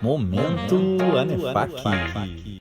Momento Anefac.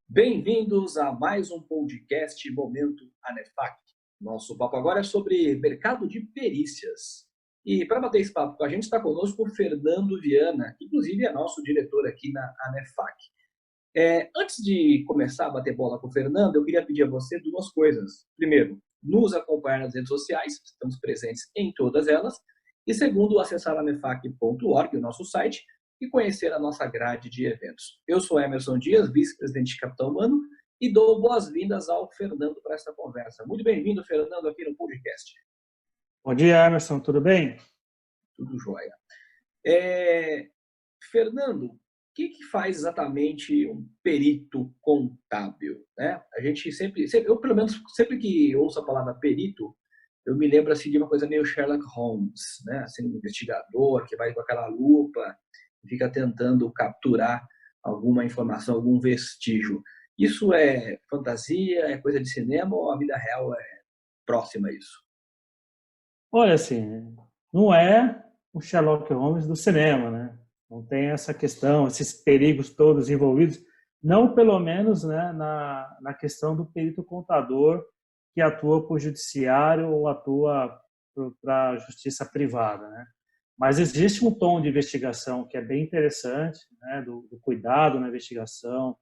Bem-vindos a mais um podcast Momento Anefac. Nosso papo agora é sobre mercado de perícias. E para bater esse papo com a gente está conosco o Fernando Viana, que inclusive é nosso diretor aqui na Anefac. Antes de começar a bater bola com o Fernando, eu queria pedir a você duas coisas. Primeiro, nos acompanhar nas redes sociais, estamos presentes em todas elas. E segundo, acessar anefac.org, o nosso site, e conhecer a nossa grade de eventos. Eu sou Emerson Dias, vice-presidente de Capital Humano, e dou boas-vindas ao Fernando para esta conversa. Muito bem-vindo, Fernando, aqui no podcast. Bom dia, Emerson, tudo bem? Tudo jóia. Fernando, o que faz exatamente um perito contábil? Né? A gente sempre, eu pelo menos, sempre que ouço a palavra perito, eu me lembro assim, de uma coisa meio Sherlock Holmes, né? Assim, um investigador que vai com aquela lupa e fica tentando capturar alguma informação, algum vestígio. Isso é fantasia, é coisa de cinema ou a vida real é próxima a isso? Olha, assim, não é o Sherlock Holmes do cinema, né? Não tem essa questão, esses perigos todos envolvidos, não pelo menos, né, na questão do perito contador que atua para o judiciário ou atua para a justiça privada, né? Mas existe um tom de investigação que é bem interessante, né, do cuidado na investigação,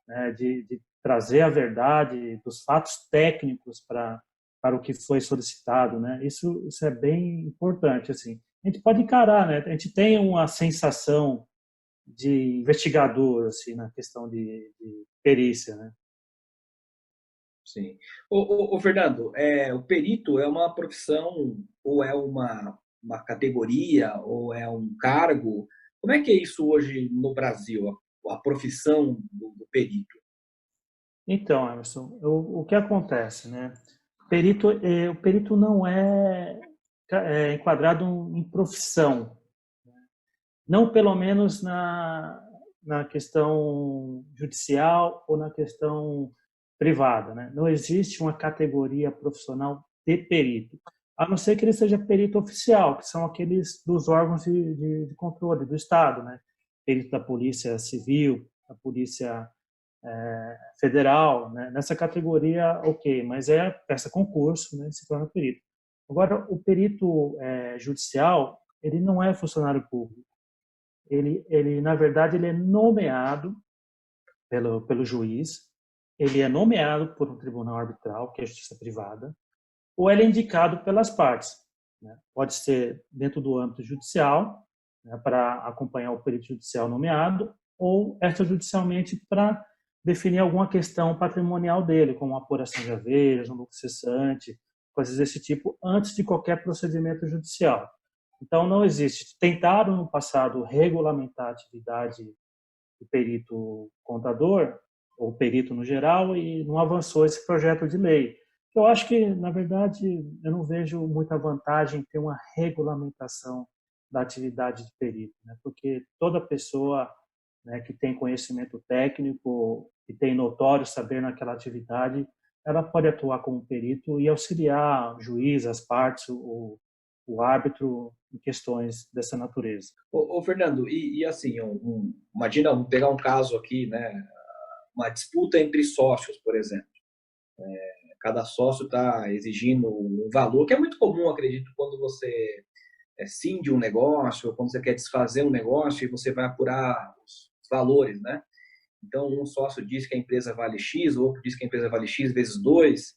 né, de trazer a verdade dos fatos técnicos para o que foi solicitado, né? Isso é bem importante, assim. A gente pode encarar, né? A gente tem uma sensação de investigador, assim, na questão de perícia, né? Sim. Ô, Fernando, o perito é uma profissão ou é uma categoria ou é um cargo? Como é que é isso hoje no Brasil, a profissão do perito? Então, Emerson, o que acontece, né? O perito não é enquadrado em profissão, não pelo menos na questão judicial ou na questão privada, né? Não existe uma categoria profissional de perito, a não ser que ele seja perito oficial, que são aqueles dos órgãos de controle do Estado, né? Perito da Polícia Civil, da Polícia Federal, né? Nessa categoria, ok, mas presta concurso, né? Se torna perito. Agora, o perito judicial, ele não é funcionário público. Ele na verdade, ele é nomeado pelo juiz, ele é nomeado por um tribunal arbitral, que é a justiça privada, ou ele é indicado pelas partes, né? Pode ser dentro do âmbito judicial, né, para acompanhar o perito judicial nomeado, ou extrajudicialmente para definir alguma questão patrimonial dele, como uma apuração de haveres, um lucro cessante, coisas desse tipo, antes de qualquer procedimento judicial. Então, não existe. Tentaram no passado regulamentar a atividade do perito contador, ou perito no geral, e não avançou esse projeto de lei. Eu acho que, na verdade, eu não vejo muita vantagem em ter uma regulamentação da atividade de perito, né? Porque toda pessoa, né, que tem conhecimento técnico, que tem notório saber naquela atividade, ela pode atuar como perito e auxiliar o juiz, as partes, o árbitro em questões dessa natureza. Ô, Fernando, e assim, imagina, vamos pegar um caso aqui, né? Uma disputa entre sócios, por exemplo. Cada sócio está exigindo um valor, que é muito comum, acredito, quando você cinde um negócio, ou quando você quer desfazer um negócio e você vai apurar os valores, né? Então, um sócio diz que a empresa vale X, o outro diz que a empresa vale X vezes 2,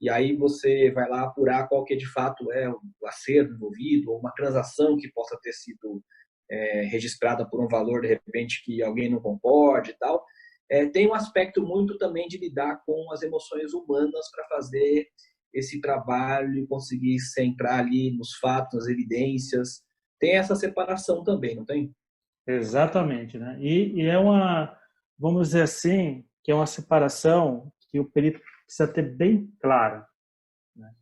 e aí você vai lá apurar qual que de fato é o acerto envolvido, ou uma transação que possa ter sido registrada por um valor, de repente, que alguém não concorde e tal. Tem um aspecto muito também de lidar com as emoções humanas para fazer esse trabalho e conseguir centrar ali nos fatos, nas evidências. Tem essa separação também, não tem? Exatamente, né? E é vamos dizer assim, que é uma separação que o perito precisa ter bem clara, né?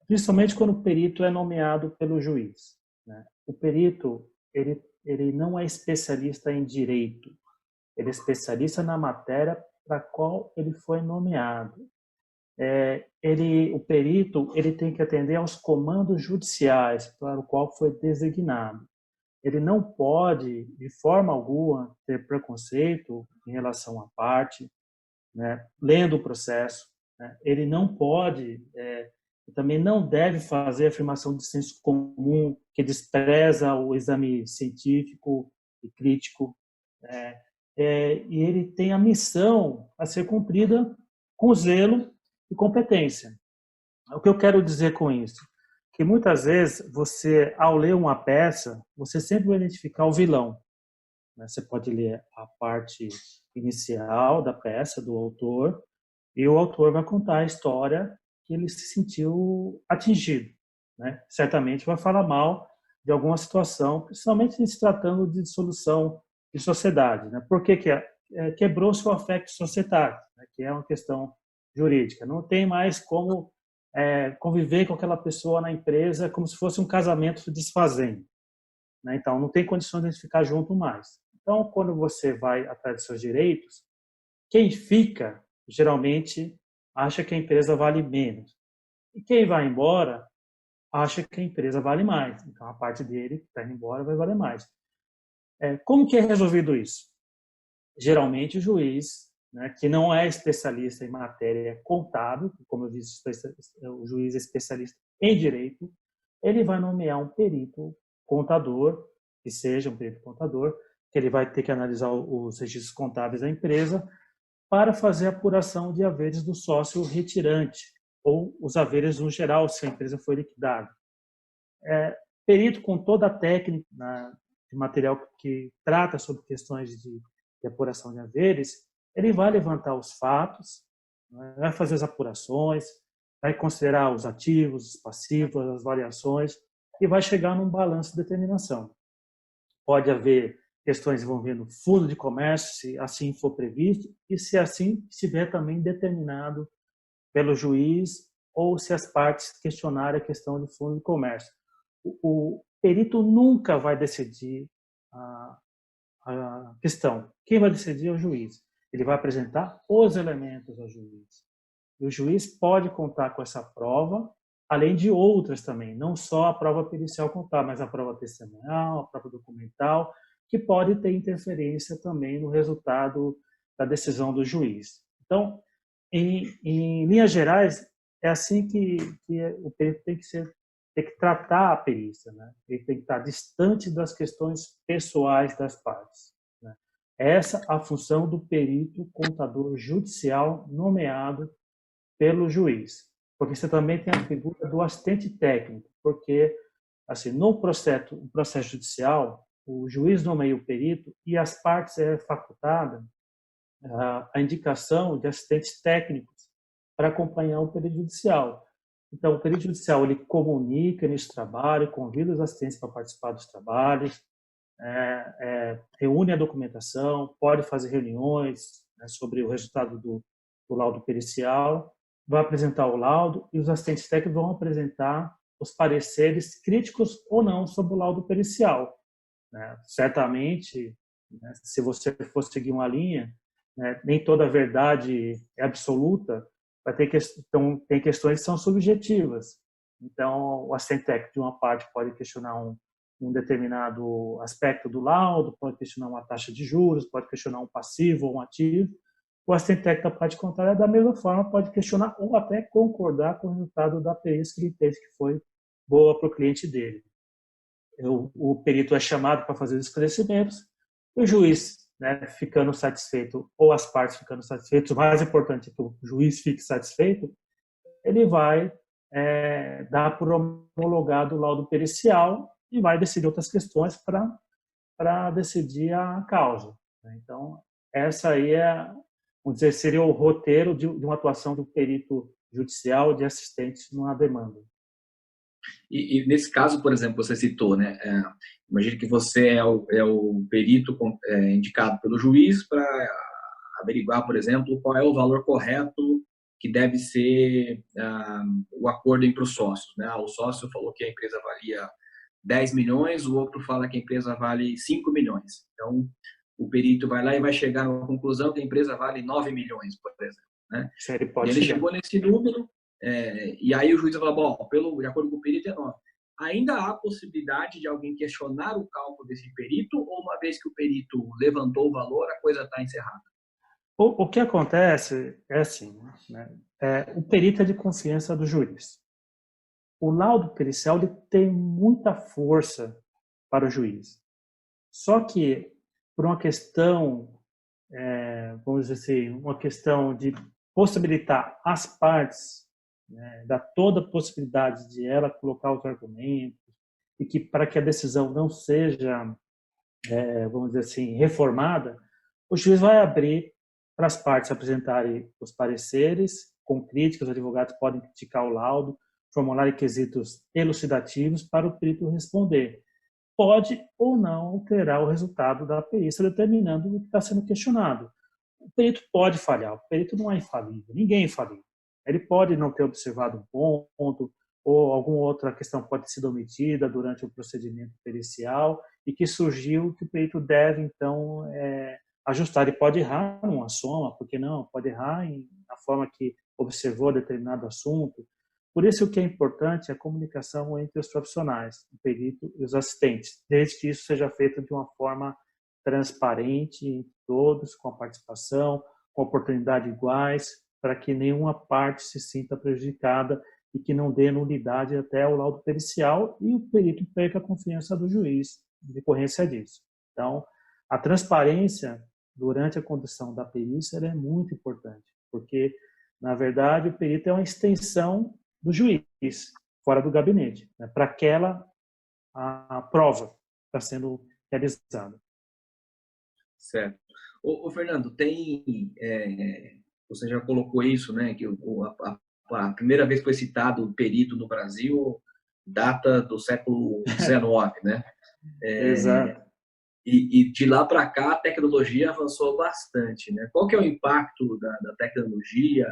Principalmente quando o perito é nomeado pelo juiz, né? O perito, ele não é especialista em direito, ele é especialista na matéria para a qual ele foi nomeado. O perito, ele tem que atender aos comandos judiciais para o qual foi designado. ele não pode, de forma alguma, ter preconceito em relação à parte, né, lendo o processo, né, ele não pode, também não deve fazer afirmação de senso comum que despreza o exame científico e crítico, né, e ele tem a missão a ser cumprida com zelo e competência. O que eu quero dizer com isso? Que muitas vezes você, ao ler uma peça, você sempre vai identificar o vilão, né? Você pode ler a parte inicial da peça, do autor, e o autor vai contar a história que ele se sentiu atingido, né? Certamente vai falar mal de alguma situação, principalmente se tratando de dissolução de sociedade, né? Por que quebrou-se o affectus societatis, né? Que é uma questão jurídica. Não tem mais como conviver com aquela pessoa na empresa como se fosse um casamento se desfazendo, né? Então, não tem condições de ficar junto mais. Então, quando você vai atrás dos seus direitos, quem fica, geralmente, acha que a empresa vale menos. E quem vai embora, acha que a empresa vale mais. Então, a parte dele que está indo embora vai valer mais. Como que é resolvido isso? Geralmente, o juiz, né, que não é especialista em matéria contábil, como eu disse, o juiz é especialista em direito, ele vai nomear um perito contador, que seja um perito contador, que ele vai ter que analisar os registros contábeis da empresa para fazer a apuração de haveres do sócio retirante ou os haveres no geral, se a empresa foi liquidada. Perito com toda a técnica de material que trata sobre questões de apuração de haveres, ele vai levantar os fatos, né, vai fazer as apurações, vai considerar os ativos, os passivos, as variações e vai chegar num balanço de determinação. Pode haver questões envolvendo fundo de comércio, se assim for previsto, e se assim estiver também determinado pelo juiz ou se as partes questionarem a questão de fundo de comércio. O perito nunca vai decidir a questão. Quem vai decidir é o juiz. Ele vai apresentar os elementos ao juiz. E o juiz pode contar com essa prova, além de outras também, não só a prova pericial contar, mas a prova testemunhal, a prova documental, que pode ter interferência também no resultado da decisão do juiz. Então, em linhas gerais, é assim que o perito tem que tratar a perícia, né? Ele tem que estar distante das questões pessoais das partes, né? Essa é a função do perito contador judicial nomeado pelo juiz. Porque você também tem a figura do assistente técnico, porque assim, no processo judicial, o juiz nomeia o perito e as partes é facultada a indicação de assistentes técnicos para acompanhar o perito judicial. Então, o perito judicial ele comunica nesse trabalho, convida os assistentes para participar dos trabalhos, reúne a documentação, pode fazer reuniões, né, sobre o resultado do laudo pericial, vai apresentar o laudo e os assistentes técnicos vão apresentar os pareceres críticos ou não sobre o laudo pericial, né? Certamente, né, se você for seguir uma linha, né, nem toda verdade é absoluta, tem questões que são subjetivas. Então, o assistente técnico de uma parte pode questionar um determinado aspecto do laudo, pode questionar uma taxa de juros, pode questionar um passivo ou um ativo. O assistente técnico da parte contrária, da mesma forma, pode questionar ou até concordar com o resultado da perícia que ele pensa que foi boa para o cliente dele. O perito é chamado para fazer os esclarecimentos, o juiz, né, ficando satisfeito, ou as partes ficando satisfeitas, o mais importante é que o juiz fique satisfeito, ele vai dar por homologado o laudo pericial e vai decidir outras questões para decidir a causa. Então, essa aí vamos dizer, seria o roteiro de uma atuação do perito judicial de assistente numa demanda. E nesse caso, por exemplo, você citou, né? Imagine que você é o perito indicado pelo juiz para averiguar, por exemplo, qual é o valor correto que deve ser o acordo entre os sócios, né? O sócio falou que a empresa valia 10 milhões, o outro fala que a empresa vale 5 milhões. Então, o perito vai lá e vai chegar à conclusão que a empresa vale 9 milhões, por exemplo, né? Ele chegou nesse número, e aí o juiz vai falar, bom, de acordo com o perito é 9. ainda há possibilidade de alguém questionar o cálculo desse perito, ou uma vez que o perito levantou o valor, a coisa está encerrada? O que acontece é assim, né? O perito é de confiança do juiz. O laudo pericial ele tem muita força para o juiz. Só que, por uma questão, vamos dizer assim, uma questão de possibilitar às partes, né, dar toda a possibilidade de ela colocar os argumentos, e que para que a decisão não seja, vamos dizer assim, reformada, o juiz vai abrir para as partes apresentarem os pareceres com críticas, os advogados podem criticar o laudo, formular requisitos elucidativos para o perito responder. Pode ou não alterar o resultado da perícia, determinando o que está sendo questionado. O perito pode falhar, o perito não é infalível, ninguém é infalível. Ele pode não ter observado um ponto, ou alguma outra questão pode ter sido omitida durante o procedimento pericial e que surgiu que o perito deve, então, ajustar. Ele pode errar numa soma, por que não? Pode errar na forma que observou determinado assunto. Por isso, o que é importante é a comunicação entre os profissionais, o perito e os assistentes, desde que isso seja feito de uma forma transparente entre todos, com a participação, com oportunidades iguais, para que nenhuma parte se sinta prejudicada e que não dê nulidade até ao laudo pericial e o perito perca a confiança do juiz em decorrência disso. Então, a transparência durante a condução da perícia é muito importante, porque, na verdade, o perito é uma extensão do juiz, fora do gabinete, né, para aquela a prova que está sendo realizada. Certo. Ô Fernando, você já colocou isso, né, que a primeira vez que foi citado o perito no Brasil data do século XIX, né? Exato. E de lá para cá a tecnologia avançou bastante, né? Qual que é o impacto da tecnologia?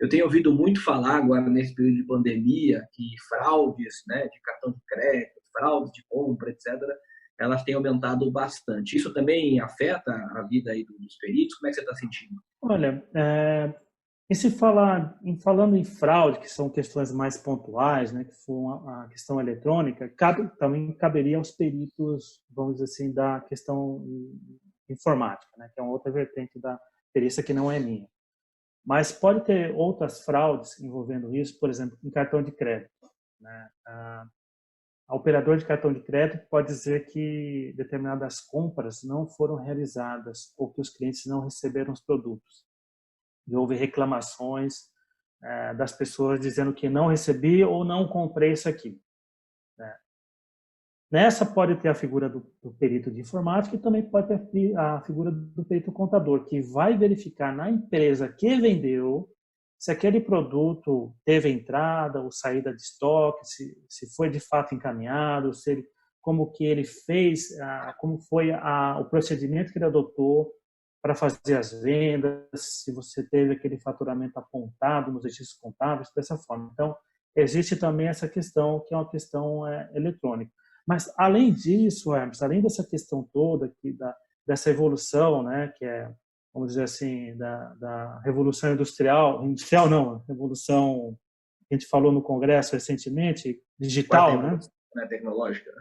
Eu tenho ouvido muito falar agora nesse período de pandemia que fraudes, né, de cartão de crédito, fraudes de compra, etc., elas têm aumentado bastante. Isso também afeta a vida aí dos peritos? Como é que você está sentindo? Olha, falando em fraude, que são questões mais pontuais, né, que for a questão eletrônica, também caberia aos peritos, vamos dizer assim, da questão informática, né, que é uma outra vertente da perícia que não é minha. Mas pode ter outras fraudes envolvendo isso, por exemplo, em cartão de crédito, né? A operador de cartão de crédito pode dizer que determinadas compras não foram realizadas ou que os clientes não receberam os produtos. E houve reclamações das pessoas dizendo que não recebi ou não comprei isso aqui. Né? Nessa pode ter a figura do perito de informática e também pode ter a figura do perito contador, que vai verificar na empresa que vendeu se aquele produto teve entrada ou saída de estoque, se foi de fato encaminhado, como que ele fez, como foi o procedimento que ele adotou para fazer as vendas, se você teve aquele faturamento apontado nos registros contábeis, dessa forma. Então, existe também essa questão, que é uma questão eletrônica. Mas, além disso, Hermes, além dessa questão toda aqui dessa evolução, né, que é, vamos dizer assim, da revolução industrial não, revolução que a gente falou no Congresso recentemente, digital, né? Tecnológica.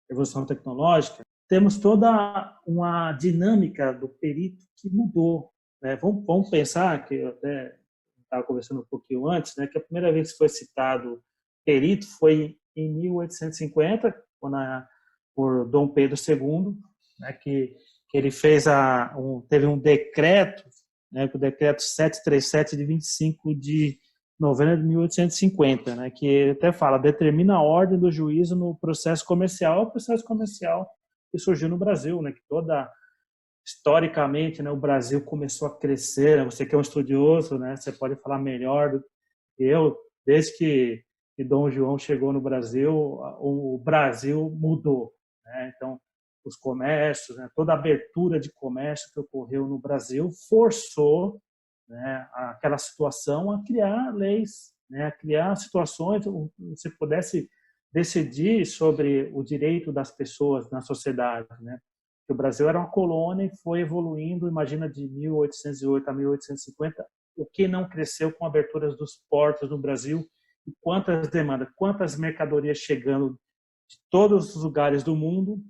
Revolução tecnológica, temos toda uma dinâmica do perito que mudou. Né? Vamos pensar, que eu até estava conversando um pouquinho antes, né, que a primeira vez que foi citado perito foi em 1850, por Dom Pedro II, né, que ele teve um decreto, né, o decreto 737 de 25 de novembro de 1850, né, que até fala, determina a ordem do juízo no processo comercial, o processo comercial que surgiu no Brasil, né, que historicamente, né, o Brasil começou a crescer, né, você que é um estudioso, né, você pode falar melhor do que eu, desde que Dom João chegou no Brasil, o Brasil mudou, né? Então, os comércios, né, toda a abertura de comércio que ocorreu no Brasil forçou, né, aquela situação a criar leis, né, a criar situações onde você pudesse decidir sobre o direito das pessoas na sociedade, né? O Brasil era uma colônia e foi evoluindo, imagina, de 1808 a 1850, o que não cresceu com aberturas dos portos no Brasil quantas demandas, quantas mercadorias chegando de todos os lugares do mundo,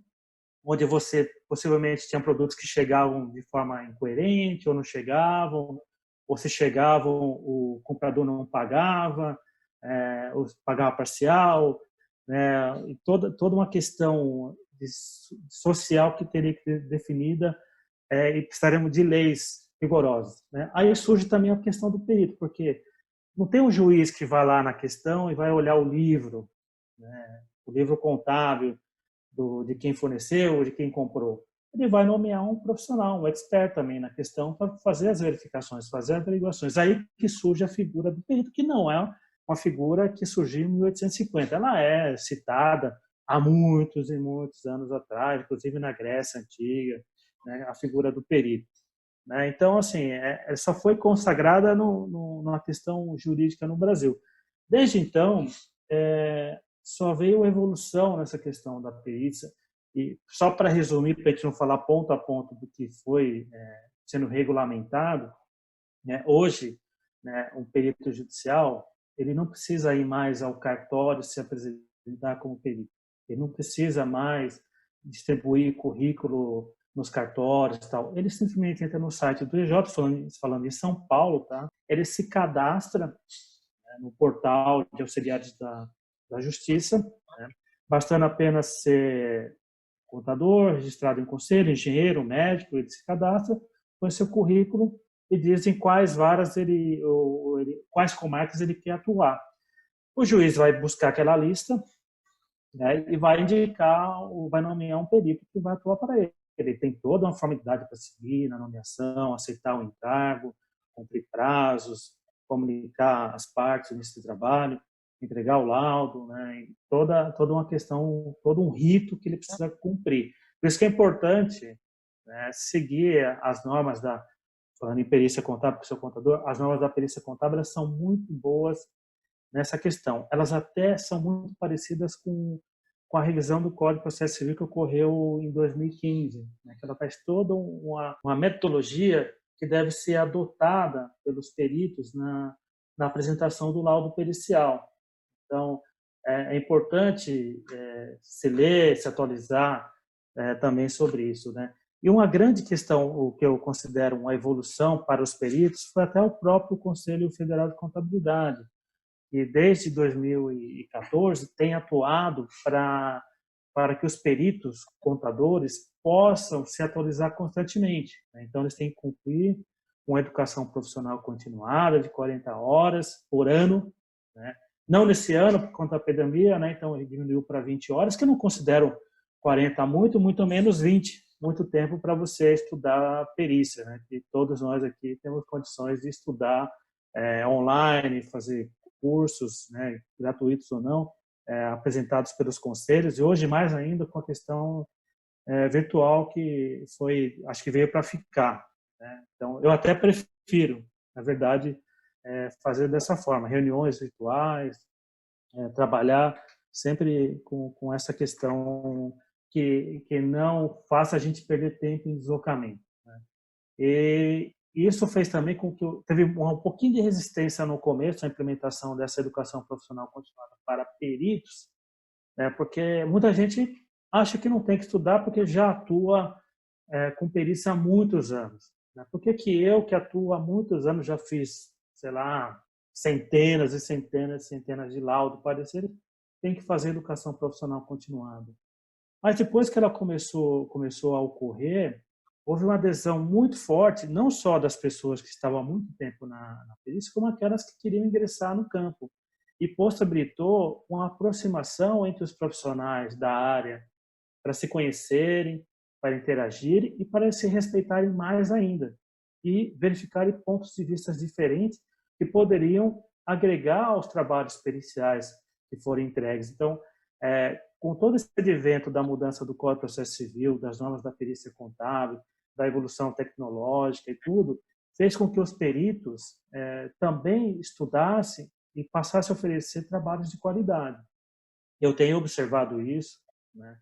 onde você possivelmente tinha produtos que chegavam de forma incoerente ou não chegavam, ou se chegavam, o comprador não pagava, ou pagava parcial, né? E toda uma questão social que teria que ser definida, e precisaremos de leis rigorosas, né? Aí surge também a questão do perito, porque não tem um juiz que vai lá na questão e vai olhar o livro, né? O livro contábil de quem forneceu, de quem comprou. Ele vai nomear um profissional, um expert também na questão, para fazer as verificações, fazer as averiguações. Aí que surge a figura do perito, que não é uma figura que surgiu em 1850. Ela é citada há muitos e muitos anos atrás, inclusive na Grécia Antiga, né, a figura do perito. Né? Então, assim, ela só foi consagrada numa questão jurídica no Brasil. Desde então, só veio evolução nessa questão da perícia. E só para resumir, para a gente não falar ponto a ponto do que foi sendo regulamentado, né, hoje, né, um perito judicial ele não precisa ir mais ao cartório se apresentar como perito. Ele não precisa mais distribuir currículo nos cartórios e tal. Ele simplesmente entra no site do EJ, falando em São Paulo, tá? Ele se cadastra, né, no portal de auxiliares da Justiça, né? Bastando apenas ser contador, registrado em conselho, engenheiro, médico, ele se cadastra, põe seu currículo e diz em quais varas quais comarcas ele quer atuar. O juiz vai buscar aquela lista, né, e vai indicar, vai nomear um perito que vai atuar para ele. Ele tem toda uma formalidade para seguir na nomeação, aceitar o encargo, cumprir prazos, comunicar as partes do início do trabalho, entregar o laudo, né, toda uma questão, todo um rito que ele precisa cumprir. Por isso que é importante, né, seguir as normas falando em perícia contábil para o seu contador, as normas da perícia contábil elas são muito boas nessa questão. Elas até são muito parecidas com a revisão do Código de Processo Civil que ocorreu em 2015, né, que ela faz toda uma metodologia que deve ser adotada pelos peritos na apresentação do laudo pericial. Então, é importante se ler, se atualizar também sobre isso, né? E uma grande questão, o que eu considero uma evolução para os peritos, foi até o próprio Conselho Federal de Contabilidade, que desde 2014 tem atuado para que os peritos contadores possam se atualizar constantemente, né? Então, eles têm que cumprir uma educação profissional continuada de 40 horas por ano, né? Não nesse ano, por conta da pandemia, né? Então diminuiu para 20 horas, que eu não considero 40 muito menos 20, muito tempo para você estudar perícia, né? Que todos nós aqui temos condições de estudar online, fazer cursos, né, gratuitos ou não, apresentados pelos conselhos, e hoje mais ainda com a questão virtual que acho que veio para ficar, né? Então, eu até prefiro, na verdade, fazer dessa forma, reuniões virtuais, trabalhar sempre com essa questão que não faça a gente perder tempo em deslocamento, né? E isso fez também com que teve um pouquinho de resistência no começo à implementação dessa educação profissional continuada para peritos, né? Porque muita gente acha que não tem que estudar porque já atua com perícia há muitos anos, né? Por que eu, que atuo há muitos anos, já fiz, sei lá, centenas e centenas e centenas de laudos pareceres, tem que fazer educação profissional continuada? Mas depois que ela começou a ocorrer, houve uma adesão muito forte, não só das pessoas que estavam há muito tempo na perícia, como aquelas que queriam ingressar no campo. E possibilitou uma aproximação entre os profissionais da área para se conhecerem, para interagirem e para se respeitarem mais ainda. E verificarem pontos de vista diferentes que poderiam agregar aos trabalhos periciais que forem entregues. Então, com todo esse advento da mudança do Código de Processo Civil, das normas da perícia contábil, da evolução tecnológica e tudo, fez com que os peritos também estudassem e passassem a oferecer trabalhos de qualidade. Eu tenho observado isso, né?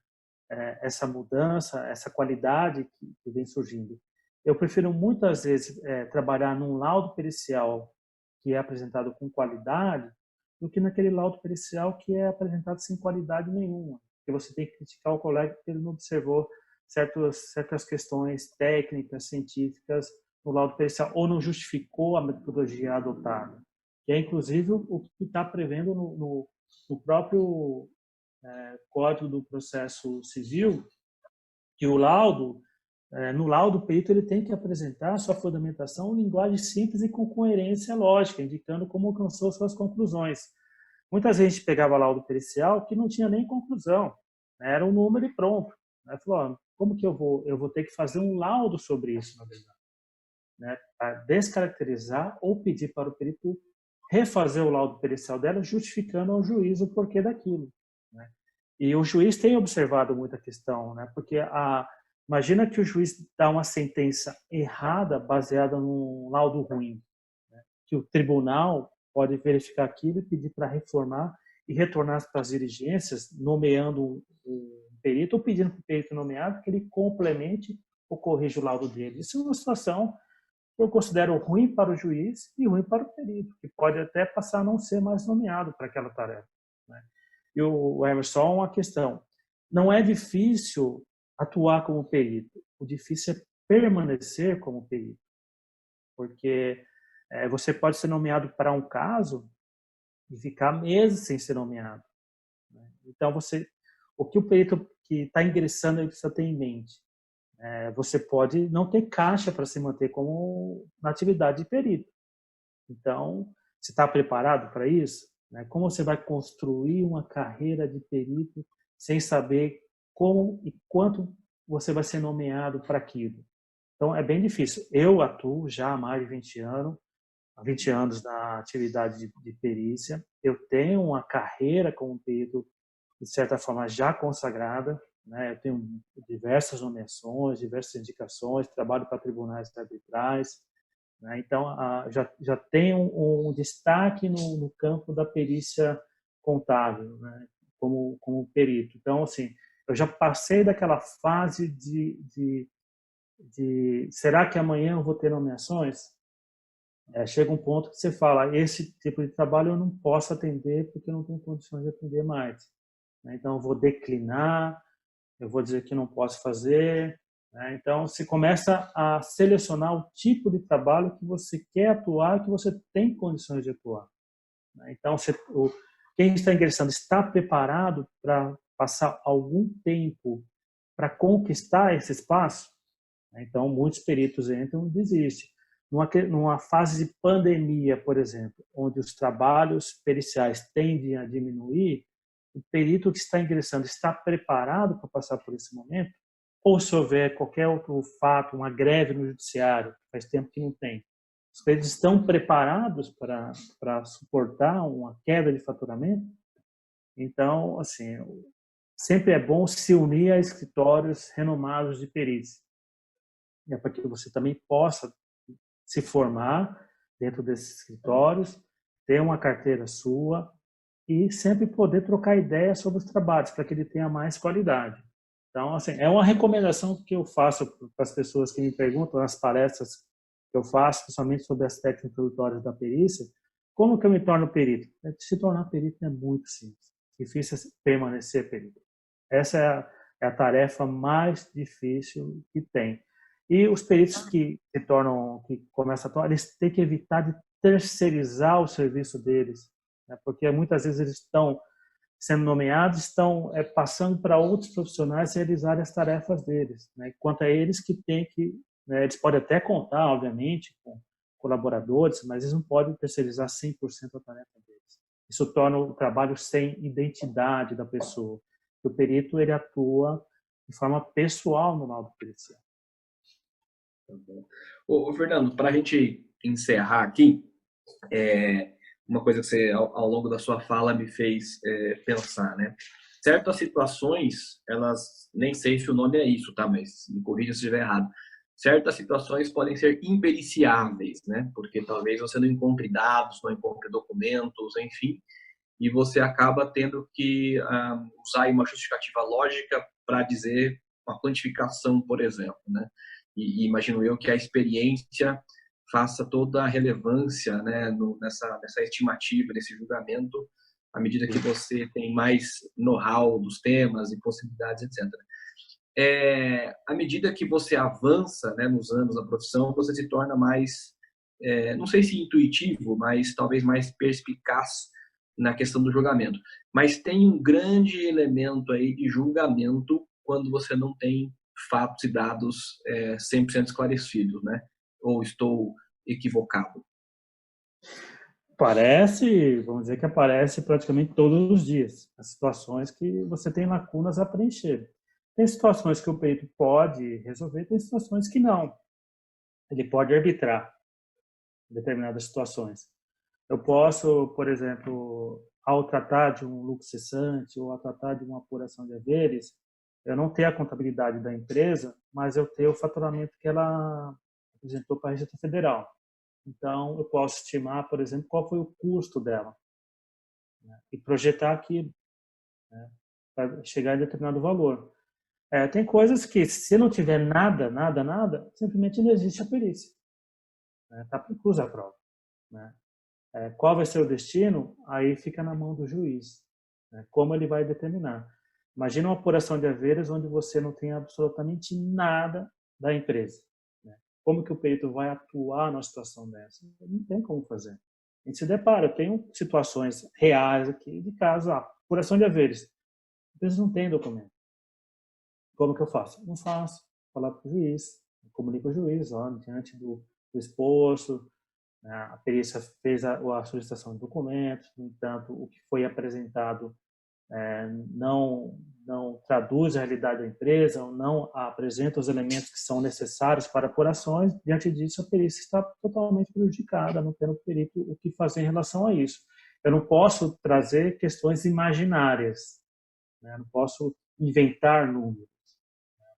Essa mudança, essa qualidade que vem surgindo. Eu prefiro muitas vezes trabalhar num laudo pericial que é apresentado com qualidade do que naquele laudo pericial que é apresentado sem qualidade nenhuma. Que você tem que criticar o colega porque ele não observou certas questões técnicas, científicas no laudo pericial, ou não justificou a metodologia adotada. Que é, inclusive, o que está prevendo no próprio Código do Processo Civil, que o laudo, no laudo, o perito ele tem que apresentar sua fundamentação em linguagem simples e com coerência lógica, indicando como alcançou suas conclusões. Muitas vezes a gente pegava laudo pericial que não tinha nem conclusão, né? Era um número e pronto. Né? Falou, como que eu vou ter que fazer um laudo sobre isso, na verdade? Né? Para descaracterizar ou pedir para o perito refazer o laudo pericial dela, justificando ao juiz o porquê daquilo. Né? E o juiz tem observado muita questão, né? Porque imagina que o juiz dá uma sentença errada baseada num laudo ruim, né? Que o tribunal pode verificar aquilo e pedir para reformar e retornar para as diligências, nomeando o perito ou pedindo para o perito nomeado que ele complemente ou corrija o laudo dele. Isso é uma situação que eu considero ruim para o juiz e ruim para o perito, que pode até passar a não ser mais nomeado para aquela tarefa. Né? E o Emerson, uma questão. Não é difícil atuar como perito. O difícil é permanecer como perito. Porque você pode ser nomeado para um caso e ficar meses sem ser nomeado. Né? Então, o que o perito que está ingressando ele precisa ter em mente? Você pode não ter caixa para se manter como na atividade de perito. Então, você está preparado para isso? Né? Como você vai construir uma carreira de perito sem saber como e quanto você vai ser nomeado para aquilo? Então, é bem difícil. Eu atuo já há mais de 20 anos na atividade de perícia. Eu tenho uma carreira como perito, de certa forma, já consagrada. Né? Eu tenho diversas nomeações, diversas indicações, trabalho para tribunais arbitrais. Né? Então, já tenho um destaque no campo da perícia contábil, né? como perito. Então, assim, eu já passei daquela fase de será que amanhã eu vou ter nomeações? Chega um ponto que você fala, esse tipo de trabalho eu não posso atender porque eu não tenho condições de atender mais. Né? Então, eu vou declinar, eu vou dizer que não posso fazer. Né? Então, você começa a selecionar o tipo de trabalho que você quer atuar, que você tem condições de atuar. Né? Então, quem está ingressando está preparado para passar algum tempo para conquistar esse espaço? Então, muitos peritos entram e desistem. Numa fase de pandemia, por exemplo, onde os trabalhos periciais tendem a diminuir, o perito que está ingressando está preparado para passar por esse momento? Ou se houver qualquer outro fato, uma greve no judiciário, faz tempo que não tem, os peritos estão preparados para suportar uma queda de faturamento? Então, assim, sempre é bom se unir a escritórios renomados de perícia, para que você também possa se formar dentro desses escritórios, ter uma carteira sua e sempre poder trocar ideias sobre os trabalhos para que ele tenha mais qualidade. Então, assim, é uma recomendação que eu faço para as pessoas que me perguntam nas palestras que eu faço, principalmente sobre as técnicas introdutórias da perícia. Como que eu me torno perito? Se tornar perito é muito simples. Difícil é permanecer perito. Essa é a tarefa mais difícil que tem. E os peritos que começam a atuar, eles têm que evitar de terceirizar o serviço deles, né? Porque muitas vezes eles estão sendo nomeados, estão passando para outros profissionais realizarem as tarefas deles, né? Quanto a eles que têm que, né, eles podem até contar, obviamente, com colaboradores, mas eles não podem terceirizar 100% a tarefa deles. Isso torna o trabalho sem identidade da pessoa. O perito ele atua de forma pessoal no laudo pericial. Ô, Fernando, para a gente encerrar aqui, uma coisa que você, ao longo da sua fala, me fez pensar, né? Certas situações, elas, nem sei se o nome é isso, tá? Mas me corrija se estiver errado. Certas situações podem ser impericiáveis, né? Porque talvez você não encontre dados, não encontre documentos, enfim, e você acaba tendo que usar uma justificativa lógica para dizer uma quantificação, por exemplo, né? E imagino eu que a experiência faça toda a relevância, né, nessa estimativa, nesse julgamento, à medida que você tem mais know-how dos temas e possibilidades, etc. À medida que você avança, né, nos anos da profissão, você se torna mais, não sei se intuitivo, mas talvez mais perspicaz na questão do julgamento. Mas tem um grande elemento aí de julgamento quando você não tem fatos e dados 100% esclarecidos, né? Ou estou equivocado? Vamos dizer que aparece praticamente todos os dias, as situações que você tem lacunas a preencher. Tem situações que o perito pode resolver, tem situações que não. Ele pode arbitrar em determinadas situações. Eu posso, por exemplo, ao tratar de um lucro cessante ou ao tratar de uma apuração de haveres, eu não ter a contabilidade da empresa, mas eu ter o faturamento que ela apresentou para a Receita Federal. Então, eu posso estimar, por exemplo, qual foi o custo dela, né, e projetar aquilo, né, para chegar a determinado valor. Tem coisas que, se não tiver nada, simplesmente não existe a perícia. Está preclusa a prova. Né? Qual vai ser o destino? Aí fica na mão do juiz. Né? Como ele vai determinar. Imagina uma apuração de haveres onde você não tem absolutamente nada da empresa. Né? Como que o perito vai atuar numa situação dessa? Não tem como fazer. A gente se depara, eu tenho situações reais aqui de caso, apuração de haveres. A empresa não tem documento. Como que eu faço? Não faço. Falar para o juiz, comunico ao juiz, diante do exposto, né, a perícia fez a solicitação de documentos, no entanto, o que foi apresentado não traduz a realidade da empresa, ou não apresenta os elementos que são necessários para apurações. Diante disso, a perícia está totalmente prejudicada, não tendo o perito o que fazer em relação a isso. Eu não posso trazer questões imaginárias, né? Não posso inventar números.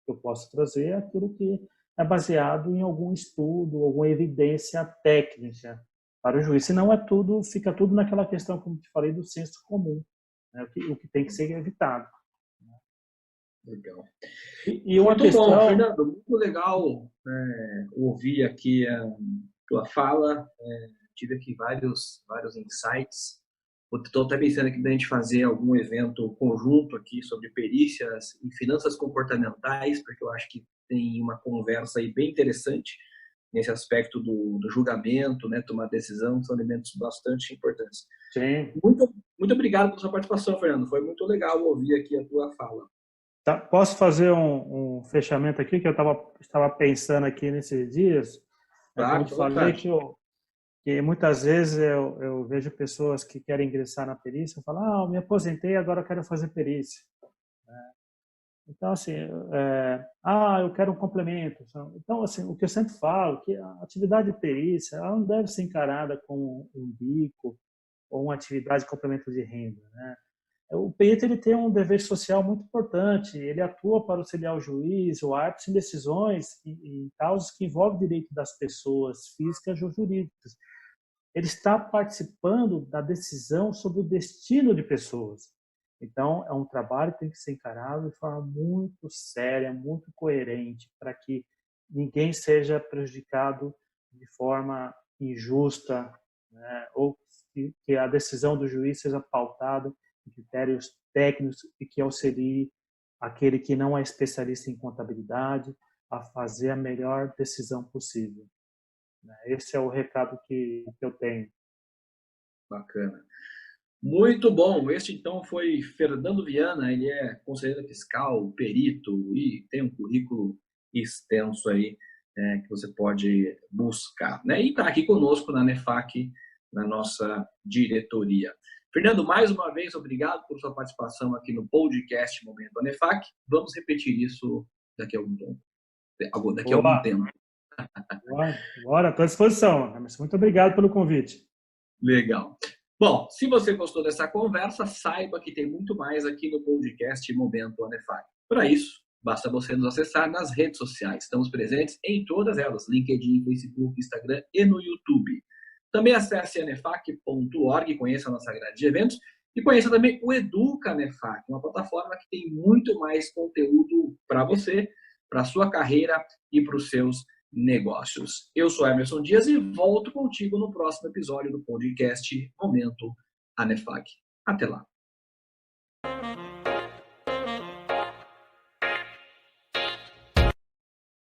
Eu posso trazer aquilo que é baseado em algum estudo, alguma evidência técnica para o juiz. Senão fica tudo naquela questão, como te falei, do senso comum, né? O que tem que ser evitado. Legal. E uma muito questão... bom, Fernando, muito legal ouvir aqui a tua fala, tive aqui vários insights. Estou até pensando aqui da gente fazer algum evento conjunto aqui sobre perícias e finanças comportamentais, porque eu acho que tem uma conversa aí bem interessante nesse aspecto do julgamento, né, tomar decisão, são elementos bastante importantes. Sim. Muito obrigado pela sua participação, Fernando. Foi muito legal ouvir aqui a tua fala. Tá, posso fazer um fechamento aqui, que eu estava pensando aqui nesses dias? Claro, como eu te falei, que muitas vezes eu vejo pessoas que querem ingressar na perícia e falam, eu me aposentei, agora eu quero fazer perícia. Então, assim, eu quero um complemento. Então, assim, o que eu sempre falo, que a atividade de perícia ela não deve ser encarada como um bico ou uma atividade de complemento de renda, né? O perito ele tem um dever social muito importante, ele atua para auxiliar o juiz, o árbitro em decisões em causas que envolvem o direito das pessoas físicas ou jurídicas. Ele está participando da decisão sobre o destino de pessoas. Então, é um trabalho que tem que ser encarado de forma muito séria, muito coerente, para que ninguém seja prejudicado de forma injusta, né? Ou que a decisão do juiz seja pautada em critérios técnicos e que auxilie aquele que não é especialista em contabilidade a fazer a melhor decisão possível. Esse é o recado que eu tenho. Bacana. Muito bom. Este, então, foi Fernando Viana. Ele é conselheiro fiscal, perito e tem um currículo extenso aí que você pode buscar, né? E está aqui conosco na NEFAC, na nossa diretoria. Fernando, mais uma vez, obrigado por sua participação aqui no podcast Momento ANEFAC. Vamos repetir isso daqui a algum tempo. Bora, estou à disposição. Muito obrigado pelo convite. Legal. Bom, se você gostou dessa conversa, saiba que tem muito mais aqui no podcast Momento ANEFAC. Para isso, basta você nos acessar nas redes sociais. Estamos presentes em todas elas, LinkedIn, Facebook, Instagram e no YouTube. Também acesse anefac.org, conheça a nossa grade de eventos e conheça também o Educa ANEFAC, uma plataforma que tem muito mais conteúdo para você, para a sua carreira e para os seus negócios. Eu sou Emerson Dias e volto contigo no próximo episódio do podcast Momento ANEFAC. Até lá.